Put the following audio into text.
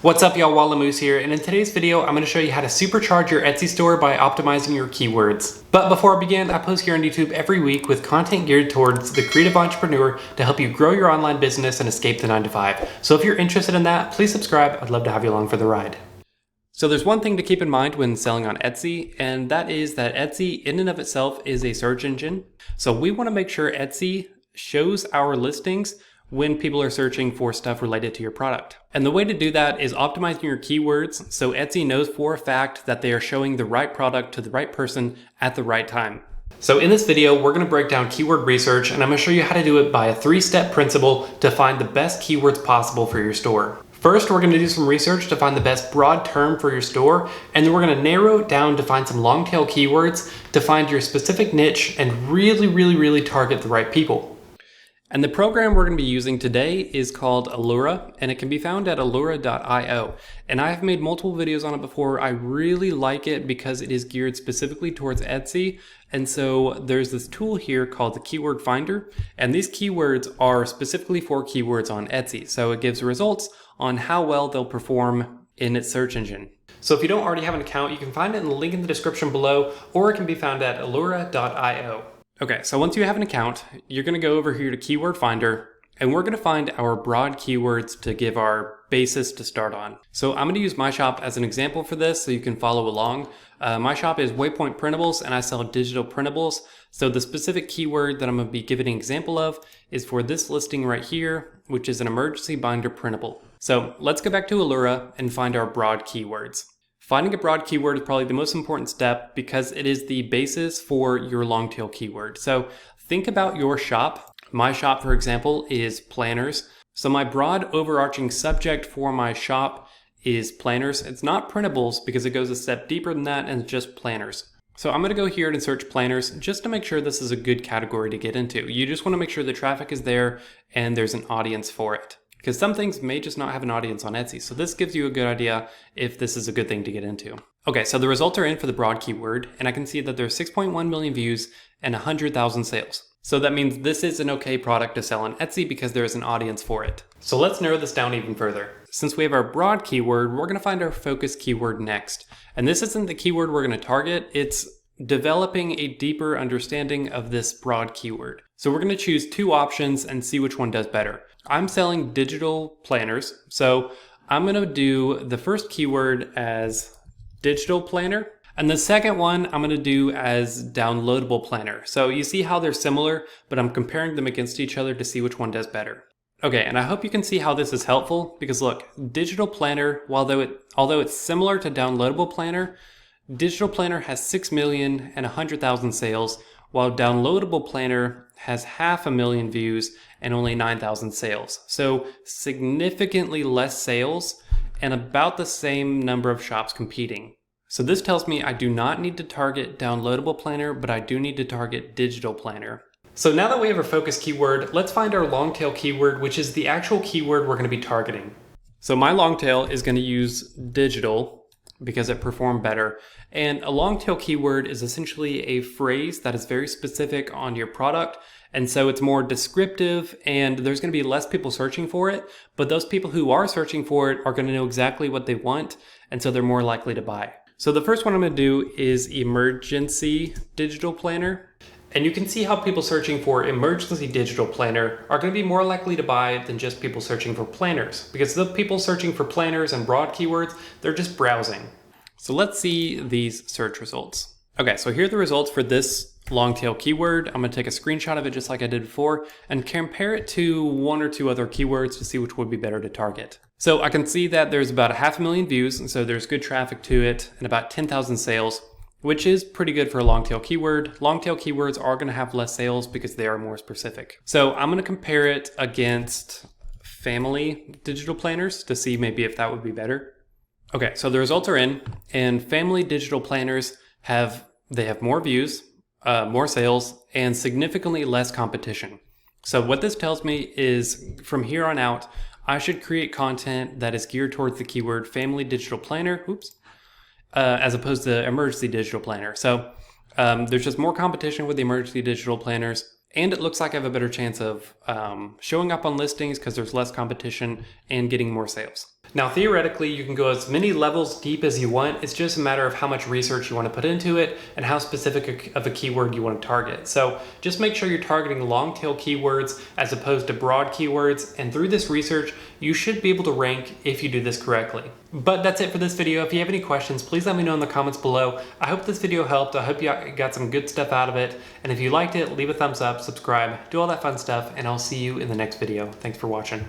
What's up y'all, Wallamoose here, and in today's video I'm going to show you how to supercharge your Etsy store by optimizing your keywords. But before I begin, I post here on YouTube every week with content geared towards the creative entrepreneur to help you grow your online business and escape the 9-to-5. So if you're interested in that, please subscribe. I'd love to have you along for the ride. So there's one thing to keep in mind when selling on Etsy, and that is that Etsy in and of itself is a search engine. So we want to make sure Etsy shows our listings when people are searching for stuff related to your product. And the way to do that is optimizing your keywords so Etsy knows for a fact that they are showing the right product to the right person at the right time. So in this video, we're going to break down keyword research, and I'm going to show you how to do it by a 3-step principle to find the best keywords possible for your store. First, we're going to do some research to find the best broad term for your store, and then we're going to narrow it down to find some long tail keywords to find your specific niche and really target the right people. And the program we're going to be using today is called Allura, and it can be found at allura.io. And I have made multiple videos on it before. I really like it because it is geared specifically towards Etsy. And so there's this tool here called the Keyword Finder, and these keywords are specifically for keywords on Etsy. So it gives results on how well they'll perform in its search engine. So if you don't already have an account, you can find it in the link in the description below, or it can be found at allura.io. Okay, so once you have an account, you're going to go over here to Keyword Finder, and we're going to find our broad keywords to give our basis to start on. So I'm going to use my shop as an example for this so you can follow along. My shop is Waypoint Printables, and I sell digital printables. So the specific keyword that I'm going to be giving an example of is for this listing right here, which is an emergency binder printable. So let's go back to Allura and find our broad keywords. Finding a broad keyword is probably the most important step because it is the basis for your long tail keyword. So think about your shop. My shop, for example, is planners. So my broad overarching subject for my shop is planners. It's not printables because it goes a step deeper than that and it's just planners. So I'm going to go here and search planners just to make sure this is a good category to get into. You just want to make sure the traffic is there and there's an audience for it, because some things may just not have an audience on Etsy. So this gives you a good idea if this is a good thing to get into. Okay, so the results are in for the broad keyword, and I can see that there's 6.1 million views and 100,000 sales. So that means this is an okay product to sell on Etsy because there is an audience for it. So let's narrow this down even further. Since we have our broad keyword, we're going to find our focus keyword next. And this isn't the keyword we're going to target, it's developing a deeper understanding of this broad keyword. So we're going to choose two options and see which one does better. I'm selling digital planners, so I'm going to do the first keyword as digital planner, and the second one I'm going to do as downloadable planner. So you see how they're similar, but I'm comparing them against each other to see which one does better. Okay, and I hope you can see how this is helpful, because look, digital planner, although it's similar to downloadable planner, digital planner has 6 million and 100,000 sales, while downloadable planner has 500,000 views and only 9,000 sales. So significantly less sales and about the same number of shops competing. So this tells me I do not need to target downloadable planner, but I do need to target digital planner. So now that we have our focus keyword, let's find our long tail keyword, which is the actual keyword we're going to be targeting. So my long tail is going to use digital because it performed better. And a long tail keyword is essentially a phrase that is very specific on your product. And so it's more descriptive, and there's going to be less people searching for it, but those people who are searching for it are going to know exactly what they want, and so they're more likely to buy. So the first one I'm going to do is emergency digital planner. And you can see how people searching for emergency digital planner are going to be more likely to buy than just people searching for planners, because the people searching for planners and broad keywords, they're just browsing. So let's see these search results. Okay, so here are the results for this long tail keyword. I'm going to take a screenshot of it just like I did before and compare it to one or two other keywords to see which would be better to target. So I can see that there's about 500,000 views, and so there's good traffic to it, and about 10,000 sales, which is pretty good for a long tail keyword. Long tail keywords are going to have less sales because they are more specific. So I'm going to compare it against family digital planners to see maybe if that would be better. Okay, so the results are in, and family digital planners have more views, more sales, and significantly less competition. So what this tells me is from here on out, I should create content that is geared towards the keyword family digital planner, as opposed to emergency digital planner. So there's just more competition with the emergency digital planners, and it looks like I have a better chance of showing up on listings because there's less competition and getting more sales. Now, theoretically, you can go as many levels deep as you want. It's just a matter of how much research you want to put into it and how specific of a keyword you want to target. So just make sure you're targeting long tail keywords as opposed to broad keywords. And through this research, you should be able to rank if you do this correctly. But that's it for this video. If you have any questions, please let me know in the comments below. I hope this video helped. I hope you got some good stuff out of it. And if you liked it, leave a thumbs up, subscribe, do all that fun stuff, and I'll see you in the next video. Thanks for watching.